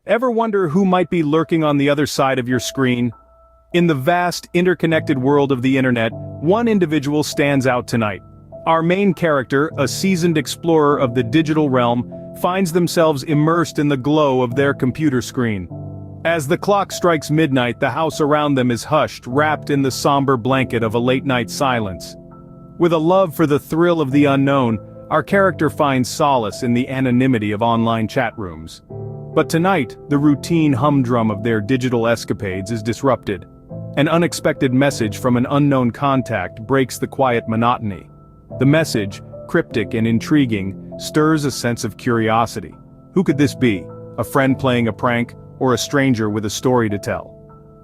Ever wonder who might be lurking on the other side of your screen? In the vast, interconnected world of the internet, one individual stands out tonight. Our main character, a seasoned explorer of the digital realm, finds themselves immersed in the glow of their computer screen. As the clock strikes midnight, the house around them is hushed, wrapped in the somber blanket of a late-night silence. With a love for the thrill of the unknown, our character finds solace in the anonymity of online chat rooms. But tonight, the routine humdrum of their digital escapades is disrupted. An unexpected message from an unknown contact breaks the quiet monotony. The message, cryptic and intriguing, stirs a sense of curiosity. Who could this be? A friend playing a prank, or a stranger with a story to tell?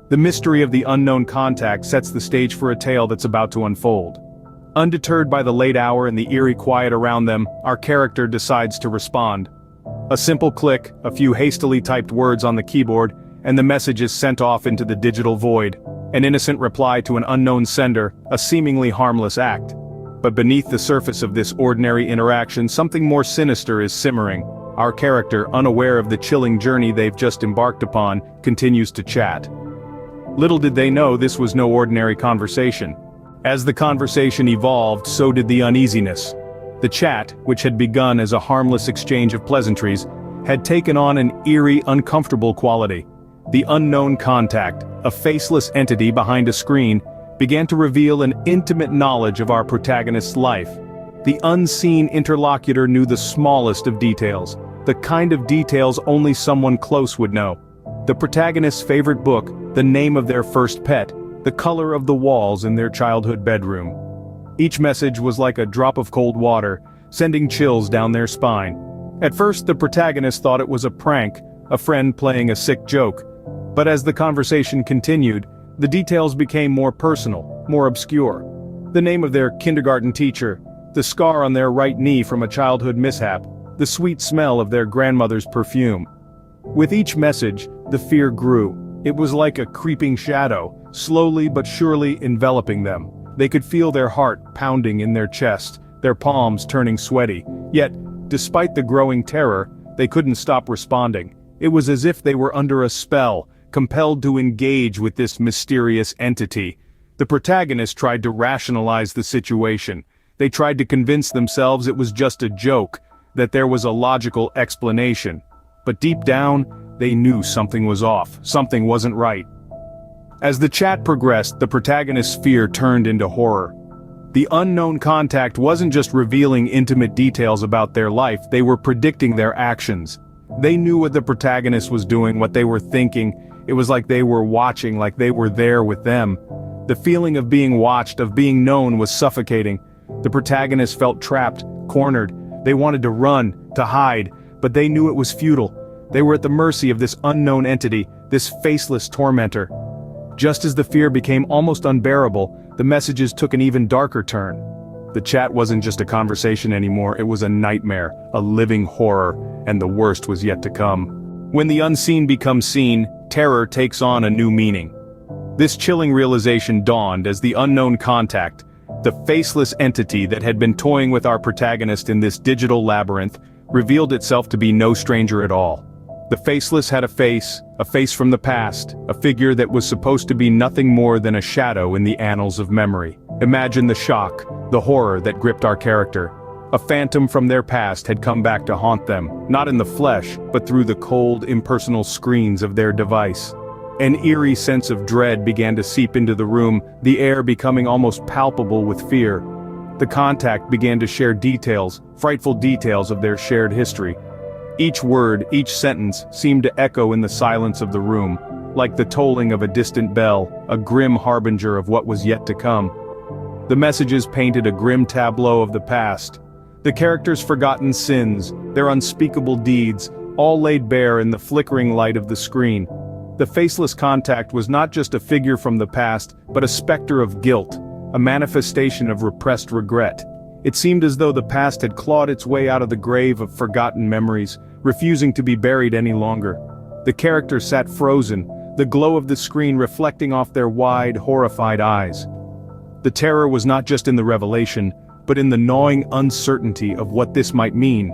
The mystery of the unknown contact sets the stage for a tale that's about to unfold. Undeterred by the late hour and the eerie quiet around them, our character decides to respond. A simple click, a few hastily typed words on the keyboard, and the message is sent off into the digital void. An innocent reply to an unknown sender, a seemingly harmless act. But beneath the surface of this ordinary interaction, something more sinister is simmering. Our character, unaware of the chilling journey they've just embarked upon, continues to chat. Little did they know this was no ordinary conversation. As the conversation evolved, so did the uneasiness. The chat, which had begun as a harmless exchange of pleasantries, had taken on an eerie, uncomfortable quality. The unknown contact, a faceless entity behind a screen, began to reveal an intimate knowledge of our protagonist's life. The unseen interlocutor knew the smallest of details, the kind of details only someone close would know. The protagonist's favorite book, the name of their first pet, the color of the walls in their childhood bedroom. Each message was like a drop of cold water, sending chills down their spine. At first, the protagonist thought it was a prank, a friend playing a sick joke. But as the conversation continued, the details became more personal, more obscure. The name of their kindergarten teacher, the scar on their right knee from a childhood mishap, the sweet smell of their grandmother's perfume. With each message, the fear grew. It was like a creeping shadow, slowly but surely enveloping them. They could feel their heart pounding in their chest, their palms turning sweaty. Yet, despite the growing terror, they couldn't stop responding. It was as if they were under a spell, compelled to engage with this mysterious entity. The protagonist tried to rationalize the situation. They tried to convince themselves it was just a joke, that there was a logical explanation. But deep down, they knew something was off, something wasn't right. As the chat progressed, the protagonist's fear turned into horror. The unknown contact wasn't just revealing intimate details about their life, they were predicting their actions. They knew what the protagonist was doing, what they were thinking. It was like they were watching, like they were there with them. The feeling of being watched, of being known, was suffocating. The protagonist felt trapped, cornered. They wanted to run, to hide, but they knew it was futile. They were at the mercy of this unknown entity, this faceless tormentor. Just as the fear became almost unbearable, the messages took an even darker turn. The chat wasn't just a conversation anymore, it was a nightmare, a living horror, and the worst was yet to come. When the unseen becomes seen, terror takes on a new meaning. This chilling realization dawned as the unknown contact, the faceless entity that had been toying with our protagonist in this digital labyrinth, revealed itself to be no stranger at all. The faceless had a face from the past, a figure that was supposed to be nothing more than a shadow in the annals of memory. Imagine the shock, the horror that gripped our character. A phantom from their past had come back to haunt them, not in the flesh, but through the cold, impersonal screens of their device. An eerie sense of dread began to seep into the room, the air becoming almost palpable with fear. The contact began to share details, frightful details of their shared history. Each word, each sentence, seemed to echo in the silence of the room, like the tolling of a distant bell, a grim harbinger of what was yet to come. The messages painted a grim tableau of the past. The characters' forgotten sins, their unspeakable deeds, all laid bare in the flickering light of the screen. The faceless contact was not just a figure from the past, but a specter of guilt, a manifestation of repressed regret. It seemed as though the past had clawed its way out of the grave of forgotten memories, refusing to be buried any longer. The characters sat frozen, the glow of the screen reflecting off their wide, horrified eyes. The terror was not just in the revelation, but in the gnawing uncertainty of what this might mean.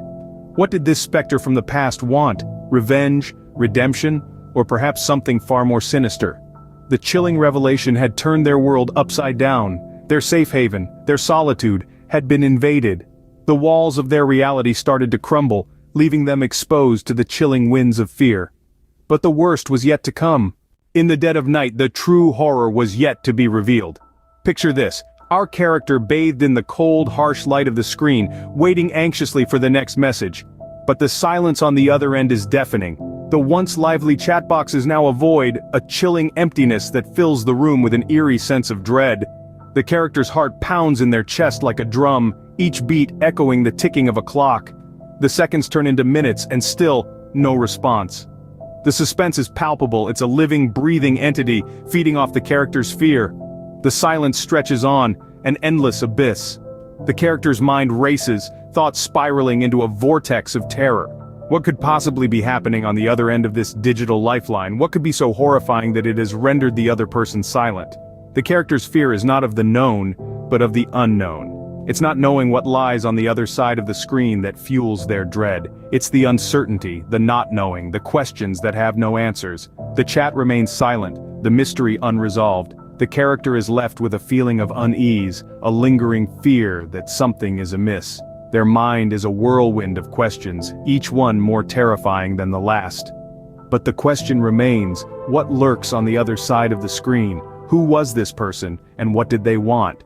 What did this specter from the past want? Revenge? redemption, or perhaps something far more sinister. The chilling revelation had turned their world upside down. Their safe haven, their solitude, had been invaded. The walls of their reality started to crumble, leaving them exposed to the chilling winds of fear. But the worst was yet to come. In the dead of night, the true horror was yet to be revealed. Picture this, our character bathed in the cold, harsh light of the screen, waiting anxiously for the next message. But the silence on the other end is deafening. The once lively chat box is now a void, a chilling emptiness that fills the room with an eerie sense of dread. The character's heart pounds in their chest like a drum, each beat echoing the ticking of a clock. The seconds turn into minutes and still, no response. The suspense is palpable, it's a living, breathing entity, feeding off the character's fear. The silence stretches on, an endless abyss. The character's mind races, thoughts spiraling into a vortex of terror. What could possibly be happening on the other end of this digital lifeline? What could be so horrifying that it has rendered the other person silent? The character's fear is not of the known, but of the unknown. It's not knowing what lies on the other side of the screen that fuels their dread. It's the uncertainty, the not knowing, the questions that have no answers. The chat remains silent, the mystery unresolved. The character is left with a feeling of unease, a lingering fear that something is amiss. Their mind is a whirlwind of questions, each one more terrifying than the last. But the question remains, what lurks on the other side of the screen? Who was this person, and what did they want?